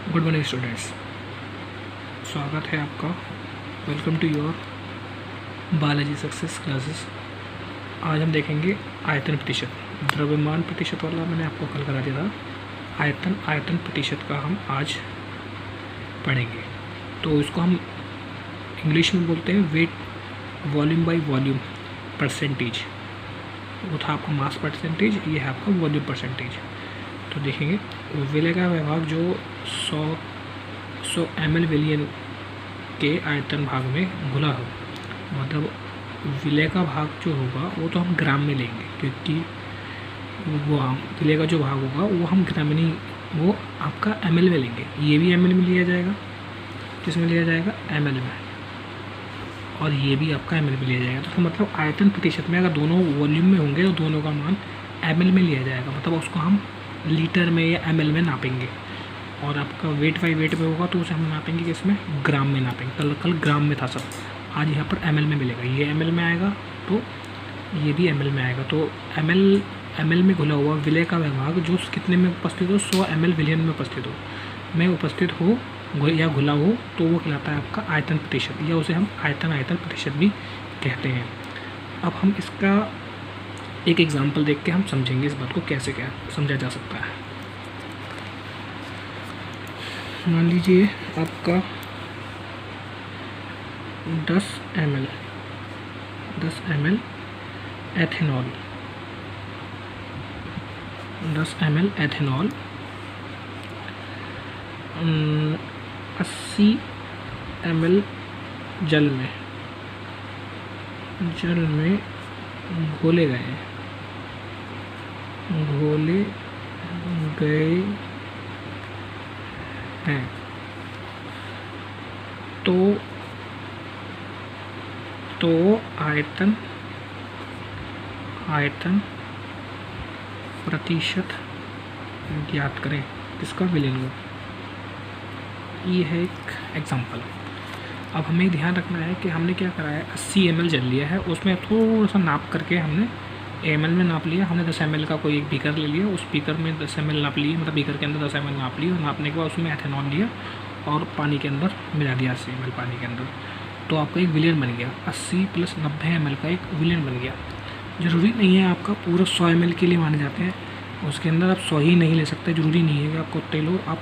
Good morning students, स्वागत है आपका। Welcome to your biology success classes. आज हम देखेंगे आयतन प्रतिशत। द्रव्यमान प्रतिशत वाला मैंने आपको कल करा दिया था। आयतन प्रतिशत का हम आज पढ़ेंगे। तो इसको हम इंग्लिश में बोलते हैं weight volume by volume percentage. वो था आपका मास परसेंटेज, ये है आपका वॉल्यूम परसेंटेज। तो देखेंगे विलय का विभाग जो 100 ml विलयन के आयतन भाग में घुला हो, मतलब विलय का भाग जो होगा वो तो हम ग्राम में लेंगे, क्योंकि वो हम विलय का जो भाग होगा वो हम ग्राम में नहीं, वो आपका ml में लेंगे। ये भी ml में लिया जाएगा, किसमें लिया जाएगा? ml में, और ये भी आपका ml में लिया जाएगा। तो मतलब आयतन प्रतिशत में अगर दोनों वॉल्यूम में होंगे तो दोनों का मान ml में लिया जाएगा, मतलब उसको हम लीटर में या ml में नापेंगे। और आपका वेट बाई वेट में होगा तो उसे हम नापेंगे किसमें? ग्राम में नापेंगे। कल ग्राम में था सब, आज यहाँ पर ml में मिलेगा। ये ml में आएगा तो ये भी ml में आएगा। तो ml में घुला हुआ विलय का विभाग जो कितने में उपस्थित हो, 100 ml विलयन में उपस्थित हो या घुला हो, तो वो कहलाता है आपका आयतन प्रतिशत, या उसे हम आयतन प्रतिशत भी कहते हैं। अब हम इसका एक एग्जाम्पल देख के हम समझेंगे इस बात को कैसे क्या समझा जा सकता है। मान लीजिए आपका 10 ml ethanol, 10 ml ethanol 80 ml जल में घोले गए हैं। तो आयतन प्रतिशत ज्ञात करें किसका? विलयन को। ये है एक एग्जांपल। अब हमें ध्यान रखना है कि हमने क्या करा है, 80 ml जल लिया है, उसमें थोड़ा सा नाप करके हमने ml में नाप लिया। हमने 10 ml का कोई एक बीकर ले लिया, उस बीकर में 10 ml नाप लिए, मतलब बीकर के अंदर 10 ml नाप लिया, और नापने के बाद उसमें एथेनॉल लिया और पानी के अंदर मिला दिया, 80 ml पानी के अंदर। तो आपका एक विलयन बन गया, 80 + 90 ml का एक विलयन बन गया। ज़रूरी नहीं है आपका पूरा 100 ml के लिए माने जाते हैं, उसके अंदर आप 100 ही नहीं ले सकते। ज़रूरी नहीं है कि आपको उतने लो, आप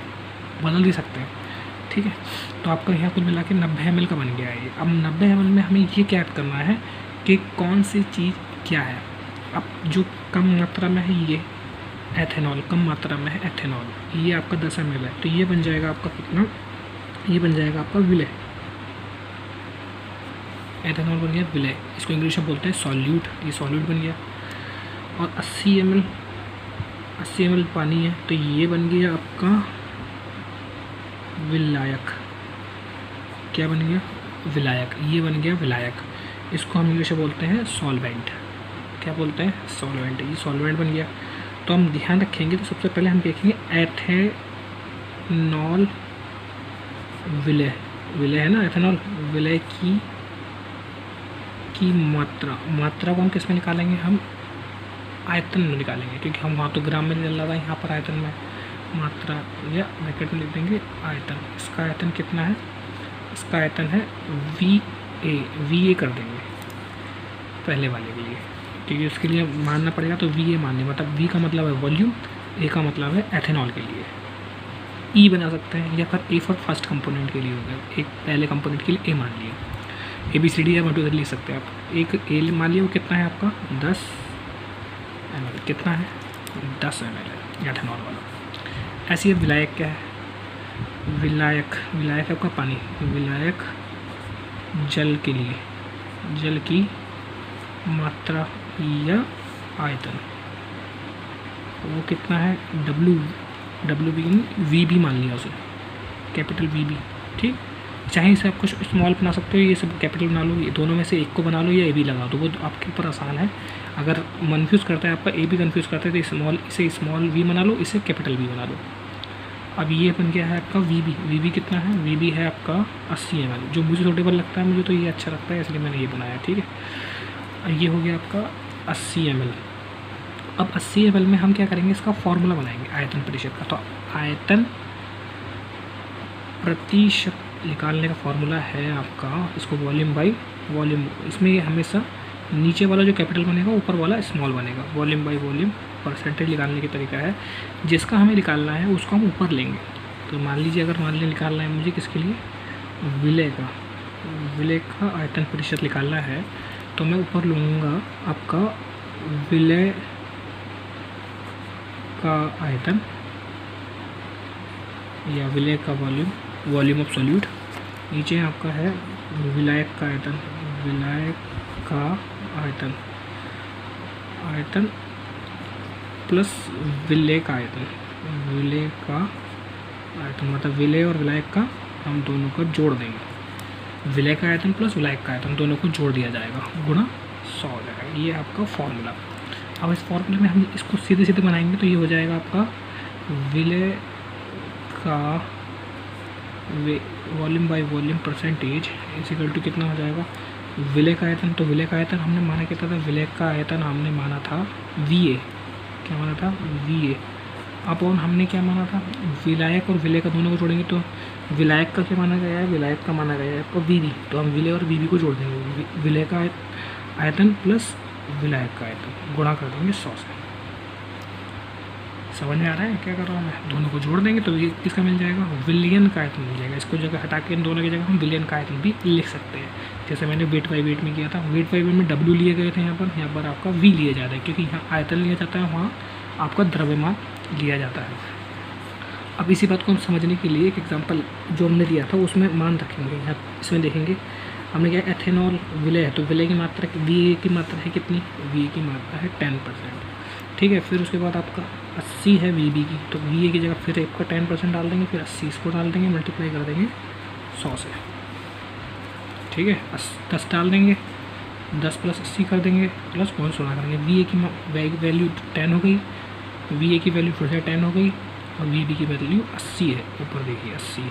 बदल भी सकते हैं, ठीक है। तो आपका यहाँ कुल मिला के 90 ml का बन गया है ये। अब 90 ml में हमें ये क्या करना है कि कौन सी चीज़ क्या है। अब जो कम मात्रा में है ये एथेनॉल, कम मात्रा में है एथेनॉल, ये आपका 10 ml है, तो ये बन जाएगा आपका कितना? ये बन जाएगा आपका विलय। एथेनॉल बन गया विलय, इसको इंग्लिश में बोलते हैं सॉल्यूट। ये सॉल्यूट बन गया। और 80 ml पानी है, तो ये बन गया आपका विलायक। क्या बन गया? विलायक। ये बन गया विलायक। इसको हम इंग्लिश में बोलते हैं सॉल्वेंट। क्या बोलते हैं? सॉल्वेंट। ये सॉल्वेंट बन गया। तो हम ध्यान रखेंगे, तो सबसे पहले हम देखेंगे एथेनॉल विलय है ना, एथेनॉल विलय की मात्रा को हम किस में निकालेंगे? हम आयतन में निकालेंगे, क्योंकि हम वहाँ तो ग्राम में चल रहा था, यहाँ पर आयतन में मात्रा या ब्रैकेट में लिख देंगे आयतन। इसका आयतन कितना है? इसका आयतन है VA कर देंगे पहले वाले के लिए, क्योंकि उसके लिए मानना पड़ेगा, तो VA मानने, मतलब V का मतलब है वॉल्यूम, A का मतलब है एथेनॉल के लिए। E बना सकते हैं, या फिर A फॉर फर्स्ट कंपोनेंट के लिए हो गया, एक पहले कंपोनेंट के लिए A मान लिया। ABCD या 1 2 3 लिख सकते हैं आप। एक A मान लिया, वो कितना है आपका? 10 ml। कितना है? 10 ml है एथेनॉल वाला। ऐसी है विलायक। क्या है? विलायक आपका पानी। विलायक जल के लिए, जल की मात्रा या आयतन, वो कितना है? VB मान लिया उसे, कैपिटल VB, ठीक। चाहे इसे आप कुछ स्मॉल बना सकते हो, ये सब कैपिटल बना लो, ये दोनों में से एक को बना लो या AB लगा दो, वो आपके ऊपर आसान है। अगर कन्फ्यूज़ करता है आपका, AB कन्फ्यूज़ करता है, तो इसे स्मॉल V बना लो, इसे कैपिटल V बना लो। अब ये बन गया है आपका VB कितना है? VB है आपका 80 ml, जो मुझे सूटेबल लगता है, मुझे तो ये अच्छा लगता है, इसलिए मैंने ये बनाया, ठीक है। ये हो गया आपका 80 ml। अब 80 ml में हम क्या करेंगे, इसका फॉर्मूला बनाएंगे आयतन प्रतिशत का। तो आयतन प्रतिशत निकालने का फॉर्मूला है आपका, इसको वॉल्यूम बाई वॉल्यूम, इसमें ये हमेशा नीचे वाला जो कैपिटल बनेगा ऊपर वाला स्मॉल बनेगा। वॉल्यूम बाई वॉल्यूम परसेंटेज निकालने की तरीका है, जिसका हमें निकालना है उसको हम ऊपर लेंगे। तो मान लीजिए अगर मान लीजिए निकालना है मुझे किसके लिए, विलय का आयतन प्रतिशत निकालना है, तो मैं ऊपर लूँगा आपका विलय का आयतन या विलय का वॉल्यूम ऑफ सॉल्यूट। नीचे आपका है विलायक का आयतन, विलायक का आयतन प्लस विलय का आयतन, विलय का आयतन मतलब विलय और विलायक का हम दोनों को जोड़ देंगे। विलय का आयतन प्लस विलायक का आयतन दोनों को जोड़ दिया जाएगा, गुणा 100 हो जाएगा। ये आपका फॉर्मूला। अब इस फॉर्मूले में हम इसको सीधे सीधे बनाएंगे तो ये हो जाएगा आपका विलय का volume by volume percentage equal to कितना हो जाएगा, विलय का आयतन। तो विलय का आयतन हमने माना कितना था, विलय का आयतन हमने माना था VA, क्या माना था VA अपॉन हमने क्या माना था, विलायक और विलय का दोनों को जोड़ेंगे तो विलायक का क्या माना गया है, विलायक का माना गया है आपका VB, तो हम विलय और VB को जोड़ देंगे, विलय का आयतन प्लस विलायक का आयतन गुणा कर देंगे 100 से। समझ में आ रहा है क्या कर रहा हूँ मैं, दोनों को जोड़ देंगे तो ये किसका मिल जाएगा, विलियन का आयतन मिल जाएगा। इसको जगह हटा के इन दोनों की जगह हम विलियन का आयतन भी लिख सकते हैं, जैसे मैंने वेट बाई वेट में किया था। वेट बाई वेट में W लिए गए थे, यहाँ पर आपका V लिया जाता है, क्योंकि यहाँ आयतन लिया जाता है, वहाँ आपका द्रव्यमान लिया जाता है। अब इसी बात को हम समझने के लिए एक एग्जांपल जो हमने दिया था उसमें मान रखेंगे। यहाँ इसमें देखेंगे हमने क्या, एथेनॉल विलय है, तो विलय की मात्रा VA की मात्रा है कितनी, VA की मात्रा है 10%, ठीक है। फिर उसके बाद आपका 80 है VB की, तो VA की जगह फिर आपका 10% डाल देंगे, फिर 80 इसको डाल देंगे, मल्टीप्लाई कर देंगे 100 से, ठीक है। 10 डाल देंगे, 10 प्लस 80 कर देंगे, प्लस 16 करेंगे। VA की वैल्यू 10 हो गई, VA की वैल्यू फिर से 10 हो गई, और VB की वैल्यू 80 है, ऊपर देखिए 80 है,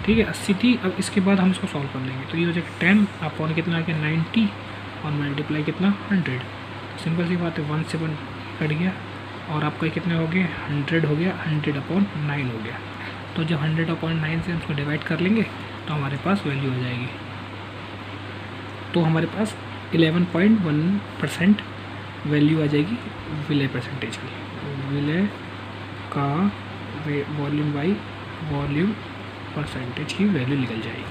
ठीक है 80 थी। अब इसके बाद हम इसको सॉल्व कर लेंगे, तो ये हो जाएगा 10 अपॉन कितना आ गया 90 और मल्टीप्लाई कितना 100। सिंपल सी बात है, 1 से 1 कट गया और आपका कितने हो गए 100 हो गया, 100 अपॉन 9 हो गया। तो जब 100 अपॉन 9 से हम उसको डिवाइड कर लेंगे तो हमारे पास वैल्यू आ जाएगी। तो हमारे पास 11.1% वैल्यू आ जाएगी विलय परसेंटेज की, विलय का वॉल्यूम बाई वॉल्यूम परसेंटेज की वैल्यू निकल जाएगी,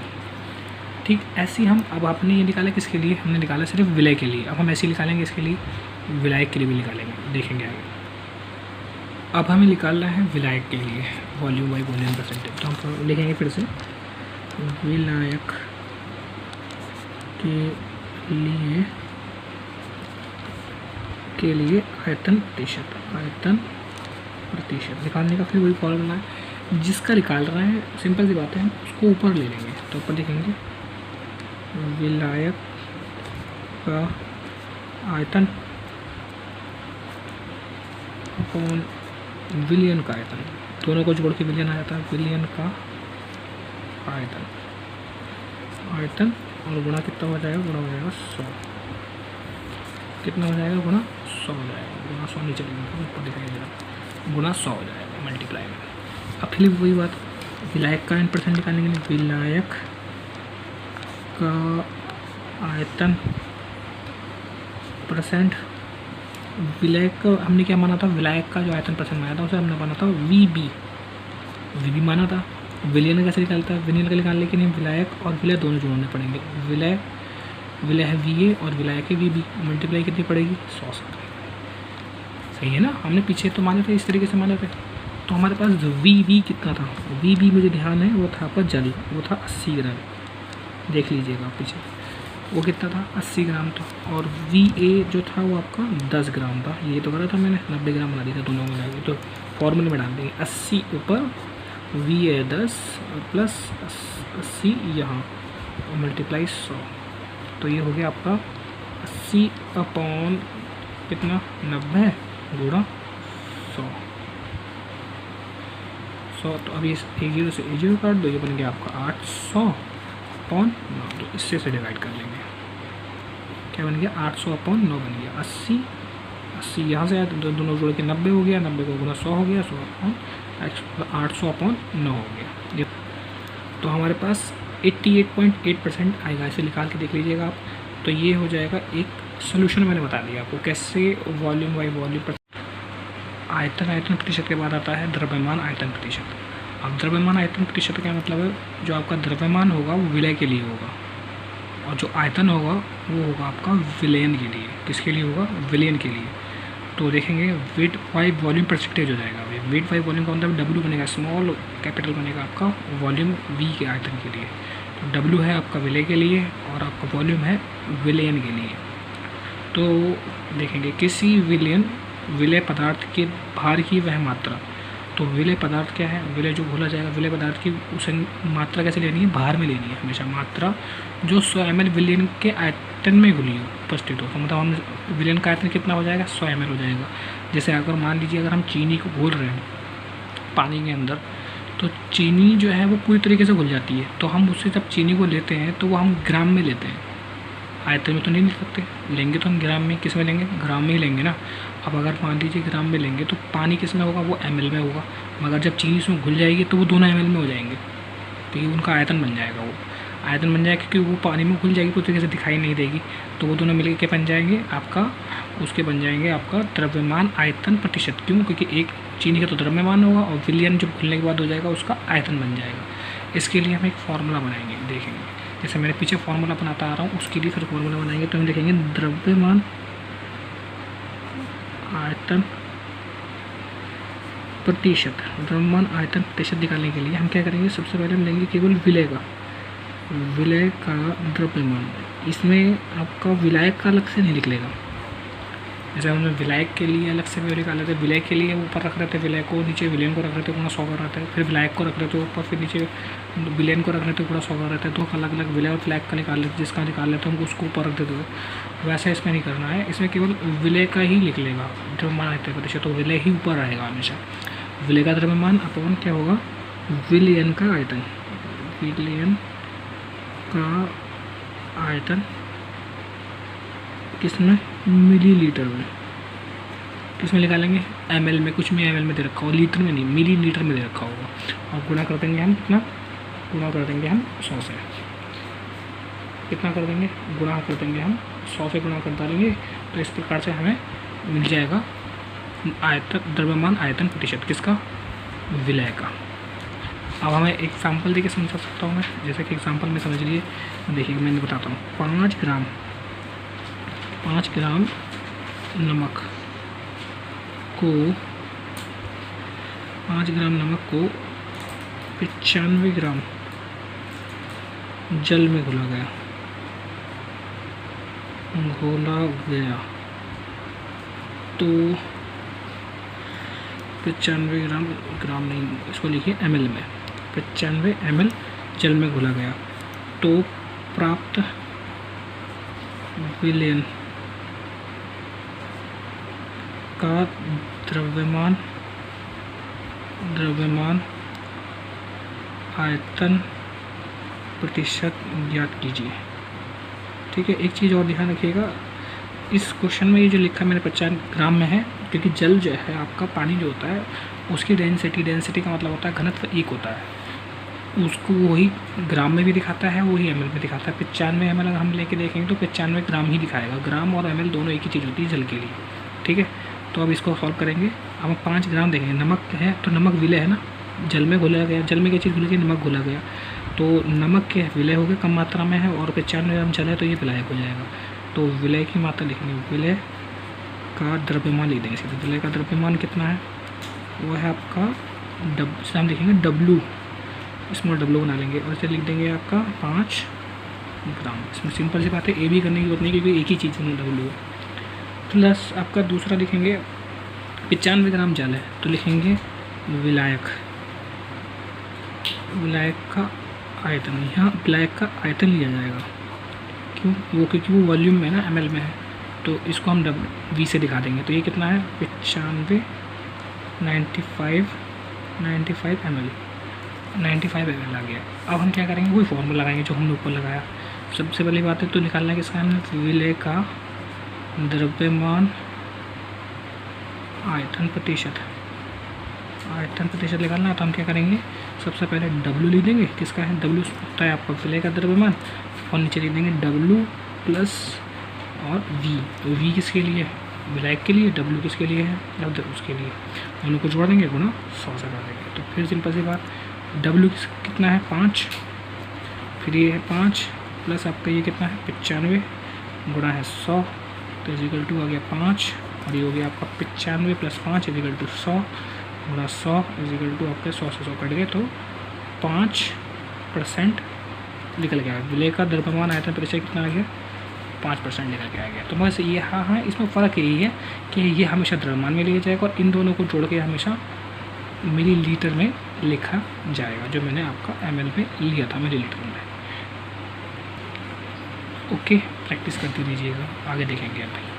ठीक। ऐसे हम अब आपने ये निकाला किसके लिए, हमने निकाला सिर्फ विलय के लिए। अब हम ऐसे निकालेंगे इसके लिए, विलायक के लिए भी निकालेंगे, देखेंगे आगे। अब हमें निकालना है विलायक के लिए वॉल्यूम बाई वॉल्यूम परसेंटेज, तो हम लिखेंगे फिर से विलायक के लिए आयतन प्रतिशत निकालने का फिर वही फॉर्मूला है जिसका निकाल रहे हैं। सिंपल सी बात है, हम उसको ऊपर ले लेंगे, तो ऊपर लिखेंगे विलायक का आयतन अपॉन विलियन का आयतन, दोनों को जोड़ के विलियन आ जाता है, विलियन का आयतन और गुणा कितना हो जाएगा, गुणा हो जाएगा 100, कितना हो जाएगा गुणा 100 हो जाएगा, गुणा 100 नीचे ऊपर दिखाई दे रहा, गुणा 100 हो जाएगा मल्टीप्लाई में। अब फिर वही बात, विलायक का 10% निकालने के लिए विलायक का आयतन परसेंट, विलायक का हमने क्या माना था, विलायक का जो आयतन परसेंट माना था उसे हमने माना था VB माना था। विलियन कैसे निकालता है, विलियन का निकालने के लिए विलायक और विलय दोनों जोड़ने पड़ेंगे, विलय है VA और विलायक है VB, मल्टीप्लाई कितनी पड़ेगी 100 से, सही है ना। हमने पीछे तो माने थे, इस तरीके से माने थे। तो हमारे पास VB कितना था, VB मुझे ध्यान है वो था आपका जल, वो था 80 ग्राम, देख लीजिएगा पीछे वो कितना था 80 ग्राम था, और VA जो था वो आपका 10 ग्राम था। ये तो करा था मैंने 90 ग्राम बना दिया था दोनों मिला के, तो फॉर्मूले में डाल देंगे 80 ऊपर, VA 10 प्लस 80 यहाँ मल्टीप्लाई 100, तो ये हो गया आपका 80 अपॉन कितना 90 गुणा 100। तो अभी इस 10 से 0 काट दो, ये बन गया आपका 800 अपॉन 9, तो इससे से डिवाइड कर लेंगे, क्या बन गया 800 अपॉन 9 बन गया 80 यहाँ से आया तो दोनों जोड़ के 90 हो गया, 90 को गुना 100 हो गया, 100 अपॉन 800 अपॉन 9 हो गया। तो हमारे पास 88.8% आएगा। इसे निकाल के देख लीजिएगा आप। तो ये हो जाएगा एक सोल्यूशन। मैंने बता दिया आपको कैसे वॉल्यूम बाई वॉल्यूम आयतन प्रतिशत के बाद आता है द्रव्यमान आयतन प्रतिशत। अब द्रव्यमान आयतन प्रतिशत का मतलब है जो आपका द्रव्यमान होगा वो विलय के लिए होगा, और जो आयतन होगा वो होगा आपका विलयन के लिए। किसके लिए होगा? विलयन के लिए। तो देखेंगे वेट बाई वॉल्यूम परसेंटेज हो जाएगा। वेट बाई वॉल्यूम का मतलब डब्ल्यू बनेगा, स्मॉल कैपिटल बनेगा आपका वॉल्यूम वी के आयतन के लिए। तो डब्ल्यू है आपका विलय के लिए और आपका वॉल्यूम है विलयन के लिए। तो देखेंगे किसी विलय पदार्थ के भार की वह मात्रा। तो विलय पदार्थ क्या है? विलय जो घोला जाएगा, विलय पदार्थ की उसे मात्रा कैसे लेनी है? भार में लेनी है हमेशा मात्रा, जो 100 ml विलयन के आयतन में घुली हो उपस्थित हो। तो मतलब हम विलयन का आयतन कितना हो जाएगा? 100 ml हो जाएगा। जैसे अगर मान लीजिए अगर हम चीनी को घोल रहे हैं पानी के अंदर, तो चीनी जो है वो पूरी तरीके से घुल जाती है। तो हम उससे जब चीनी को लेते हैं तो वो हम ग्राम में लेते हैं, आयतन में तो नहीं ले सकते। लेंगे तो हम ग्राम में, किस में लेंगे? ग्राम में ही लेंगे ना। अब अगर मान लीजिए ग्राम में लेंगे तो पानी किस में होगा? वो ml में होगा। मगर जब चीनी उसमें घुल जाएगी तो वो दोनों ml में हो जाएंगे, क्योंकि उनका आयतन बन जाएगा। वो आयतन बन जाएगा क्योंकि वो पानी में घुल जाएगी, पूरी तरीके से दिखाई नहीं देगी। तो वो दोनों मिलकर क्या बन जाएंगे? आपका उसके बन जाएंगे आपका द्रव्यमान आयतन प्रतिशत। क्यों? क्योंकि एक चीनी का तो द्रव्यमान होगा और विलयन जब घुलने के बाद हो जाएगा उसका आयतन बन जाएगा। इसके लिए हम एक फार्मूला बनाएंगे, देखेंगे। जैसे मैंने पीछे फार्मूला बनाता आ रहा हूँ, उसके लिए फिर फार्मूला बनाएंगे। तो हम देखेंगे द्रव्यमान आयतन प्रतिशत। द्रव्यमान आयतन प्रतिशत निकालने के लिए हम क्या करेंगे? सबसे पहले हम लेंगे केवल विलय का द्रव्यमान। इसमें आपका विलायक का अलग से नहीं निकलेगा। जैसे हमने विलायक के लिए अलग से निकाल लेते हैं, विलय के लिए ऊपर रख रहे थे विलय को, नीचे विलयन को रख रहे थे, पूरा 100 कर रहता है। फिर विलायक को रख रहे थे ऊपर, फिर नीचे विलयन को रख रहे थे, पूरा 100 कर रहता है। तो अलग अलग विलय और विलायक का निकाल लेते, जिसका निकाल लेते हैं हम उसको ऊपर रख देते थे। वैसे इसमें नहीं करना है, इसमें केवल विलय का ही निकलेगा द्रव्यमान आयतन प्रतिशत। तो विलय ही ऊपर आएगा हमेशा। विलय का द्रव्यमान अपॉन क्या होगा? विलयन का आयतन। विलयन का आयतन किसमें? मिलीलीटर में। किसमें निकालेंगे? ml में। कुछ भी ml में दे रखा हो, लीटर में नहीं, मिलीलीटर में दे रखा होगा। और गुणा कर देंगे हम कितना? गुणा कर देंगे हम 100 से। कितना कर देंगे? गुणा कर देंगे हम 100 से, गुणा कर डालेंगे। तो इस प्रकार से हमें मिल जाएगा आयतन द्रव्यमान आयतन प्रतिशत। किसका? विलय का। अब हमें एग्जाम्पल देके समझा सकता हूँ मैं। जैसे कि एग्जाम्पल में समझ लिए, देखिए मैंने बताता हूँ। 5 ग्राम नमक को 95 ग्राम जल में घोला गया। तो 95 ग्राम नहीं, इसको लिखिए ml में। 95 ml जल में घोला गया तो प्राप्त विलयन का द्रव्यमान आयतन प्रतिशत ज्ञात कीजिए। ठीक है। एक चीज़ और ध्यान रखिएगा, इस क्वेश्चन में ये जो लिखा है मैंने 50 ग्राम में है, क्योंकि जल जो है आपका पानी जो होता है उसकी डेंसिटी का मतलब होता है घनत्व 1 होता है। उसको वही ग्राम में भी दिखाता है, वही ml में दिखाता है। 95 ml अगर हम लेके देखेंगे तो 95 ग्राम ही दिखाएगा। ग्राम और ml दोनों एक ही चीज़ होती है जल के लिए। ठीक है। तो अब इसको सॉल्व करेंगे। अब हम 5 ग्राम देखेंगे। नमक है तो नमक विलय है ना, जल में घोला गया। जल में क्या चीज़ घुल गई? नमक घोला गया। तो नमक के विलय हो गया कम मात्रा में है, और 95 ग्राम जल है तो ये विलायक हो जाएगा। तो विलय की मात्रा लिखेंगे, विलय का द्रव्यमान लिख देंगे सीधे। विलय का द्रव्यमान कितना है? वो है आपका हम लिखेंगे W, स्मॉल W बना लेंगे और इसे लिख देंगे आपका 5 ग्राम। इसमें सिंपल सी बात है, ए भी करने की जरूरत नहीं क्योंकि एक ही चीज़ में W है। प्लस आपका दूसरा लिखेंगे 95 ग्राम जल है तो लिखेंगे विलायक का आयतन। यहाँ विलायक का आयतन लिया जाएगा। क्यों? क्योंकि वो वॉल्यूम में ना ml में है, तो इसको हम V से दिखा देंगे। तो ये कितना है? 95 ml आ गया। अब हम क्या करेंगे? वही फॉर्मूला लगाएंगे जो हमने ऊपर लगाया। सबसे पहली बात है तो निकालना है किसका? हमने विलय का द्रव्यमान आयतन प्रतिशत निकालना है। तो हम क्या करेंगे? सबसे पहले W लिख देंगे, किसका है W होता है आपका विलय का द्रव्यमान, और नीचे लिख देंगे W प्लस और V। तो V किसके लिए है, विलायक के लिए, W किसके लिए है, उसके लिए, दोनों को जोड़ देंगे, गुणा 100 से कर देंगे। तो फिर सिंपल सी बात, W कितना है 5, फिर ये है 5 प्लस आपका ये कितना है 95 गुणा है 100, तो इजिकल टू आ गया 5, और ये हो गया आपका 95 प्लस 5 इजिकल टू 100 गुणा 100 इजिकल टू आपके 100 से 100 कट गए, तो 5% निकल गया। विलय का द्रव्यमान आयतन प्रतिशत कितना आ गया 5% निकल के आ गया। तो बस ये हाँ इसमें फ़र्क यही है कि ये हमेशा द्रव्यमान में लिया जाएगा, और इन दोनों को जोड़ के हमेशा मिलीलीटर में लिखा जाएगा, जो मैंने आपका ml में लिया था मिलीलीटर में। ओके, प्रैक्टिस करते रहिएगा, आगे देखेंगे अभी।